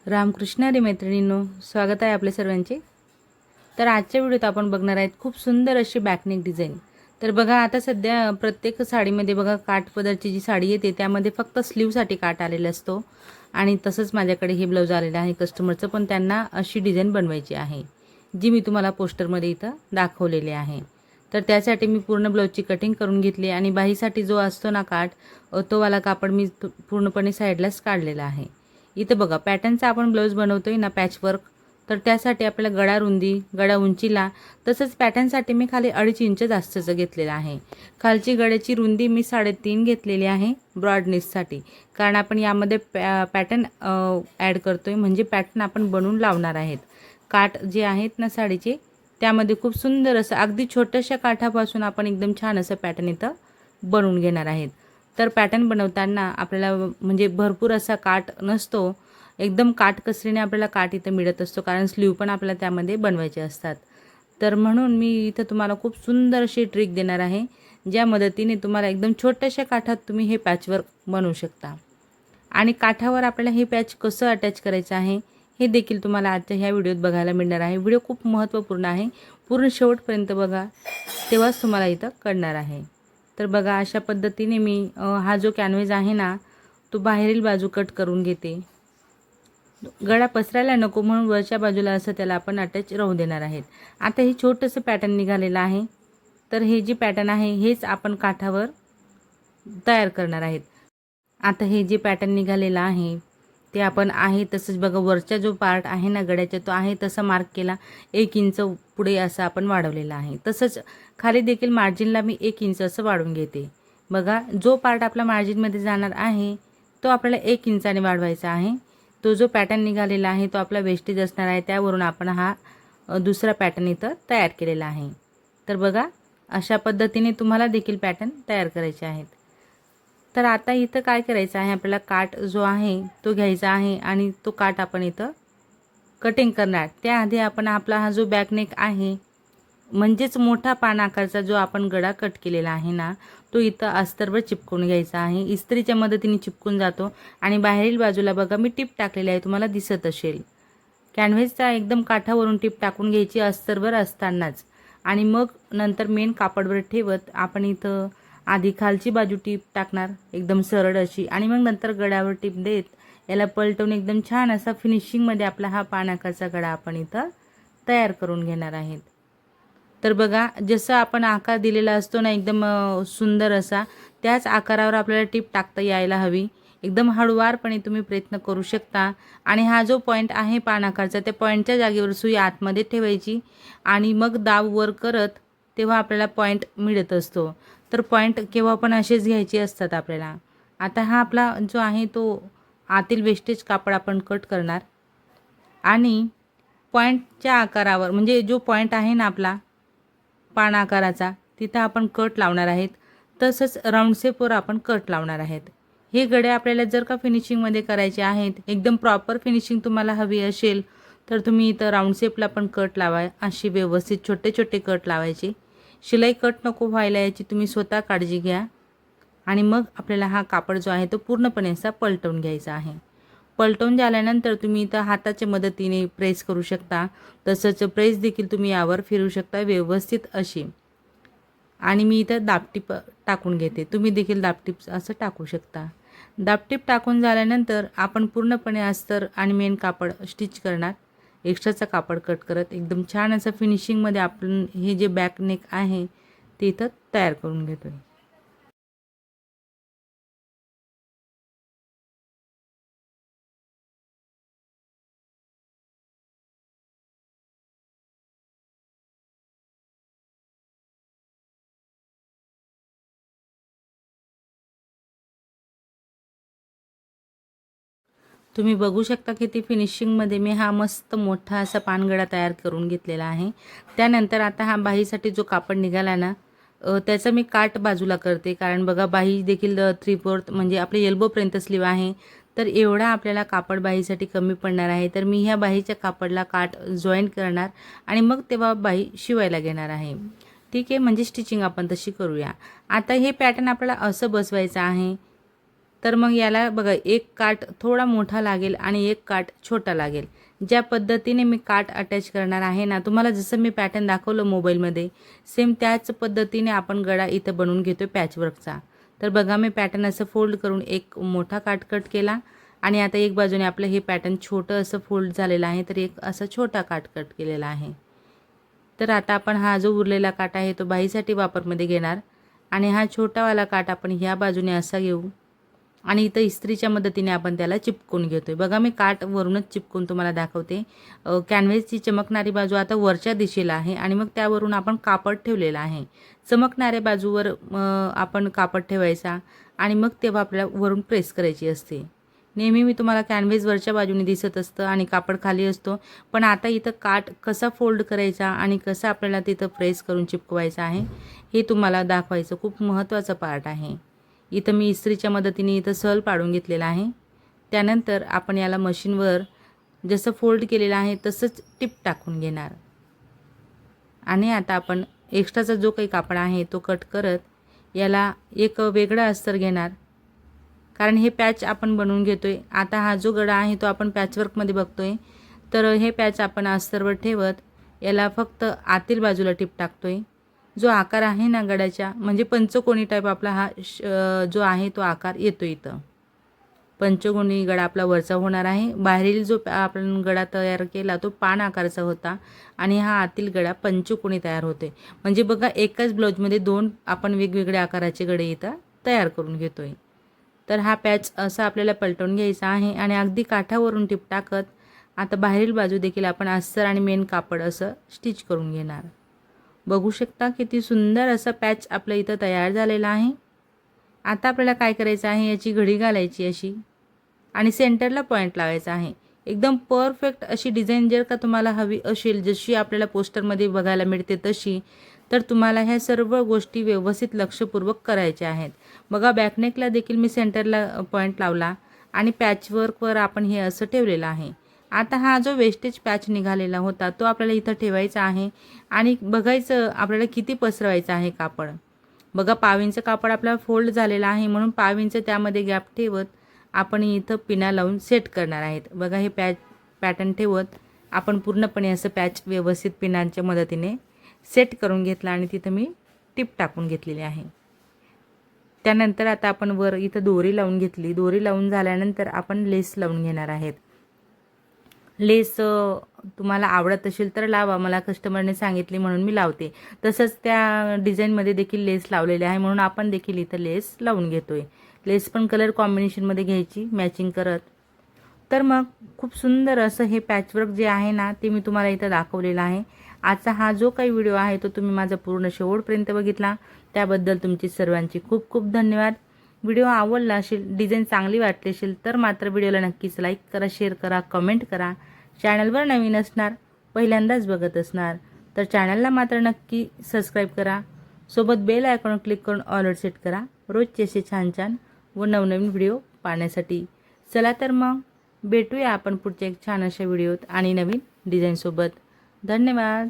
रामकृष्ण हरी मैत्रिणींनो, स्वागत आहे आपल्या सर्वांचे। तर आजच्या व्हिडिओत आपण बघणार आहेत खूप सुंदर अशी बॅकनेक डिझाइन। तर बघा, आता सध्या प्रत्येक साडीमध्ये बघा काठ पदरची जी साडी येते त्यामध्ये फक्त स्लीवसाठी काठ आलेला असतो आणि तसंच माझ्याकडे हे ब्लाउज आलेलं आहे कस्टमरचं, पण त्यांना अशी डिझाइन बनवायची आहे जी मी तुम्हाला पोस्टरमध्ये इथं दाखवलेली आहे। तर त्यासाठी मी पूर्ण ब्लाउजची कटिंग करून घेतली आणि बाहीसाठी जो असतो ना काठ, तो वाला कापड मी पूर्णपणे साईडलाच काढलेला आहे। इथं बघा, पॅटर्नचा आपण ब्लाउज बनवतोय ना पॅचवर्क, तर त्यासाठी आपल्याला गळा रुंदी, गळा उंचीला, तसंच पॅटर्नसाठी मी खाली 2.5 इंच जास्तचं घेतलेलं आहे। खालची गळ्याची रुंदी मी 3.5 घेतलेली आहे ब्रॉडनेससाठी, कारण आपण यामध्ये पॅटर्न ॲड करतोय, म्हणजे पॅटर्न आपण बनवून लावणार आहेत। काठ जे आहेत ना साडीचे, त्यामध्ये खूप सुंदर असं अगदी छोट्याशा काठापासून आपण एकदम छान असं पॅटर्न इथं बनवून घेणार आहेत। तर पॅटर्न बनवताना आपल्याला म्हणजे भरपूर असा काठ नसतो, एकदम काटकसरीने आपल्याला काठ इथं मिळत असतो, कारण स्लीव पण आपल्याला त्यामध्ये बनवायचे असतात। तर म्हणून मी इथं तुम्हाला खूप सुंदर अशी ट्रिक देणार आहे, ज्या मदतीने तुम्हाला एकदम छोट्याशा काठात तुम्ही हे पॅचवर्क बनवू शकता। आणि काठावर आपल्याला हे पॅच कसं अटॅच करायचं आहे हे देखील तुम्हाला आजच्या ह्या व्हिडिओत बघायला मिळणार आहे। व्हिडिओ खूप महत्त्वपूर्ण आहे, पूर्ण शेवटपर्यंत बघा, तेव्हाच तुम्हाला इथं कळणार आहे। तर बघा, अशा पद्धतीने मी हा जो कॅनव्हास आहे ना, तो बाहेरील बाजू कट करून घेते। गळा पसरायला नको म्हणून वरच्या बाजूला असं त्याला आपण अटॅच राहू देणार आहेत। आता हे छोटंसं पॅटर्न निघालेलं आहे, तर हे जे पॅटर्न आहे हेच आपण काठावर तयार करणार आहेत। आता हे जे पॅटर्न निघालेलं आहे ते आपण आहे तसंच बघा, वरचा जो पार्ट आहे ना गळ्याचा, तो आहे तसा मार्क केला, 1 इंच पुढे असं आपण वाढवलेला आहे। तसंच खाली देखील मार्जिनला मी 1 इंच असं वाढवून घेते। बघा, जो पार्ट आपला मार्जिनमध्ये जाणार आहे तो आपल्याला 1 इंचाने वाढवायचा आहे। तो जो पॅटर्न निघालेला आहे तो आपला वेस्टेज असणार आहे, त्यावरून आपण हा दुसरा पॅटर्न इथं तयार केलेला आहे। तर बघा, अशा पद्धतीने तुम्हाला देखील पॅटर्न तयार करायचे आहेत। तर आता इथं काय करायचं आहे, आपल्याला काठ जो आहे तो घ्यायचा आहे आणि तो काठ आपण इथं कटिंग करणार। त्याआधी आपण आपला हा जो बॅकनेक आहे, म्हणजेच मोठा पान आकारचा जो आपण गळा कट केलेला आहे ना, तो इथं अस्तरवर चिपकून घ्यायचा आहे। इस्त्रीच्या मदतीने चिपकून जातो आणि बाहेरील बाजूला बघा मी टिप टाकलेली आहे, तुम्हाला दिसत असेल। कॅनव्हासचा एकदम काठावरून टिप टाकून घ्यायची अस्तरवर असतानाच, आणि मग नंतर मेन कापडवर ठेवत आपण इथं आधी खालची बाजू टिप टाकणार एकदम सरळ अशी, आणि मग नंतर गळ्यावर टिप देत याला पलटवून एकदम छान असा फिनिशिंगमध्ये आपला हा पान आकारचा गळा आपण इथं तयार करून घेणार आहेत। तर बघा, जसं आपण आकार दिलेला असतो ना एकदम सुंदर असा, त्याच आकारावर आपल्याला टिप टाकता यायला हवी। एकदम हळूवारपणे तुम्ही प्रयत्न करू शकता। आणि हा जो पॉईंट आहे पान आकारचा, त्या पॉईंटच्या जागेवर सुई आतमध्ये ठेवायची आणि मग दाब वर करत तेव्हा आपल्याला पॉईंट मिळत असतो। तर पॉईंट केव्हा पण असेच घ्यायचे असतात आपल्याला। आता हा आपला जो आहे तो आतील वेस्टेज कापड आपण कट करणार आणि पॉईंटच्या आकारावर, म्हणजे जो पॉईंट आहे ना आपला पान आकाराचा, तिथं आपण कट लावणार आहेत। तसंच राऊंड शेपवर आपण कट लावणार आहेत। हे गळे आपल्याला जर का फिनिशिंगमध्ये करायचे आहेत, एकदम प्रॉपर फिनिशिंग तुम्हाला हवी असेल, तर तुम्ही इथं राऊंड शेपला पण कट लावा। अशी व्यवस्थित छोटे छोटे कट लावायचे, शिलाई कट नको व्हायला याची तुम्ही स्वतः काळजी घ्या। आणि मग आपल्याला हा कापड जो आहे तो पूर्णपणे असा पलटवून घ्यायचा आहे। पलटवून झाल्यानंतर तुम्ही इथं हाताच्या मदतीने प्रेस करू शकता, तसंच प्रेस देखील तुम्ही यावर फिरू शकता व्यवस्थित अशी। आणि मी इथं दाबटीप टाकून घेते, तुम्ही देखील दाबटीप असं टाकू शकता। दाबटीप टाकून झाल्यानंतर आपण पूर्णपणे अस्तर आणि मेन कापड स्टिच करणार, एक्स्ट्राचा कापड कट करत एकदम छान असं फिनिशिंगमध्ये आपण हे जे बॅक नेक आहे ते इथं तयार करून घेतोय। तुम्ही बघू शकता किती फिनिशिंगमध्ये मी हा मस्त मोठा असा पानगळा तयार करून घेतलेला आहे। त्यानंतर आता हा बाहीसाठी जो कापड निघाला ना, त्याचा मी काठ बाजूला करते, कारण बघा बाही देखील 3/4 म्हणजे आपले एल्बोपर्यंत स्लीव आहे, तर एवढा आपल्याला कापड बाहीसाठी कमी पडणार आहे। तर मी ह्या बाहीच्या कापडला काठ जॉईन करणार आणि मग तेव्हा बाही शिवायला घेणार आहे। ठीक आहे, म्हणजे स्टिचिंग आपण तशी करूया। आता हे पॅटर्न आपल्याला असं बसवायचं आहे, तर मग याला बघा एक काठ थोडा मोठा लागेल आणि एक काठ छोटा लागेल. ज्या पद्धतीने मी काठ अटॅच करणार आहे ना, तुम्हाला जसं मी पॅटर्न दाखवलं मोबाईलमध्ये सेम त्याच पद्धतीने आपण गळा इथं बनवून घेतोय पॅचवर्कचा. तर बघा मी पॅटर्न असं फोल्ड करून एक मोठा काठ कट केला आणि आता एक बाजूने आपलं हे पॅटर्न छोटं असं फोल्ड झालेलं आहे, तर एक असा छोटा काठ कट केलेला आहे. तर आता आपण हा जो उरलेला काठ आहे तो बाहीसाठी वापरमध्ये घेणार आणि हा छोटावाला काठ आपण ह्या बाजूने असा घेऊ आणि इथं इस्त्रीच्या मदतीने आपण त्याला चिपकून घेतोय. बघा मी काठ वरूनच चिपकून तुम्हाला दाखवते. कॅनव्हसची चमकणारी बाजू आता वरच्या दिशेला आहे आणि मग त्यावरून आपण कापड ठेवलेला आहे. चमकणाऱ्या बाजूवर आपण कापड ठेवायचा आणि मग तेव्हा आपल्याला वरून प्रेस करायची असते. नेहमी मी तुम्हाला कॅनव्हस वरच्या बाजूने दिसत असतं आणि कापड खाली असतो, पण आता इथं काठ कसा फोल्ड करायचा आणि कसं आपल्याला तिथं प्रेस करून चिपकवायचं आहे हे तुम्हाला दाखवायचं खूप महत्त्वाचं पार्ट आहे. इथं मी इस्त्रीच्या मदतीने इथं सहल पाडून घेतलेला आहे. त्यानंतर आपण याला मशीनवर जसं फोल्ड केलेलं आहे तसंच टिप टाकून घेणार आणि आता आपण एक्स्ट्राचा जो काही कापड आहे तो कट करत याला एक वेगळा अस्तर घेणार, कारण हे पॅच आपण बनवून घेतोय. आता हा जो गळा आहे तो आपण पॅचवर्कमध्ये बघतोय, तर हे पॅच आपण अस्तरवर ठेवत याला फक्त आतील बाजूला टिप टाकतोय. जो आकार आहे ना गळ्याच्या, म्हणजे पंचकोनी टाईप आपला हा जो आहे तो आकार येतो. इथं पंचकोनी गळा आपला वरचा होणार आहे. बाहेरील जो आपण गळा तयार केला तो पान आकाराचा होता आणि हा आतील गळा पंचकोनी तयार होते. म्हणजे बघा एकाच ब्लाऊजमध्ये दोन आपण वेगवेगळ्या आकाराचे गळे इथं तयार करून घेतोय. तर हा पॅच असा आपल्याला पलटवून घ्यायचा आहे आणि अगदी काठावरून टिप टाकत आता बाहेरील बाजू देखील आपण अस्तर आणि मेन कापड असं स्टिच करून घेणार. बघू शकता किती सुंदर असा पॅच आपल्या इथं तयार झालेला आहे. आता आपल्याला काय करायचं आहे, याची घडी घालायची अशी आणि सेंटरला पॉईंट लावायचा आहे. एकदम परफेक्ट अशी डिझाईन जर का तुम्हाला हवी असेल, जशी आपल्याला पोस्टरमध्ये बघायला मिळते तशी, तर तुम्हाला ह्या सर्व गोष्टी व्यवस्थित लक्षपूर्वक करायच्या आहेत. बघा बॅकनेकला देखील मी सेंटरला पॉईंट लावला आणि पॅचवर्कवर आपण हे असं ठेवलेलं आहे. आता हा जो वेस्टेज पॅच निघालेला होता तो आपल्याला इथं ठेवायचा आहे आणि बघायचं आपल्याला किती पसरवायचं आहे कापड. बघा 1/2 इंच कापड आपला फोल्ड झालेला आहे, म्हणून 1/2 इंच त्यामध्ये गॅप ठेवत आपण इथं पिना लावून सेट करणार आहेत. बघा हे पॅटर्न ठेवत आपण पूर्णपणे असं पॅच व्यवस्थित पिनांच्या मदतीने सेट करून घेतला आणि तिथं मी टिप टाकून घेतलेली आहे. त्यानंतर आता आपण वर इथं दोरी लावून घेतली. दोरी लावून झाल्यानंतर आपण लेस लावून घेणार आहेत. लेस तुम्हाला आवडत असेल तर लावा, मला कस्टमरने सांगितली म्हणून मी लावते. तसंच त्या डिझाईनमध्ये देखील लेस लावलेले आहे, म्हणून आपण देखील इथं लेस लावून घेतोय. लेस पण कलर कॉम्बिनेशनमध्ये घ्यायची मॅचिंग करत. तर मग खूप सुंदर असं हे पॅचवर्क जे आहे ना ते मी तुम्हाला इथं दाखवलेलं आहे. आजचा हा जो काही व्हिडिओ आहे तो तुम्ही माझा पूर्ण शेवटपर्यंत बघितला, त्याबद्दल तुमची सर्वांची खूप खूप धन्यवाद. व्हिडिओ आवडला असेल, डिझाईन चांगली वाटली असेल तर मात्र व्हिडिओला नक्कीच लाईक करा, शेअर करा, कमेंट करा. चॅनलवर नवीन असणार, पहिल्यांदाच बघत असणार तर चॅनलला मात्र नक्की सबस्क्राईब करा. सोबत बेल आयकॉन क्लिक करून ऑलवर सेट करा रोजचे असे छान छान व नवनवीन व्हिडिओ पाहण्यासाठी. चला तर मग भेटूया आपण पुढच्या एक छान अशा व्हिडिओत आणि नवीन डिझाईनसोबत. धन्यवाद.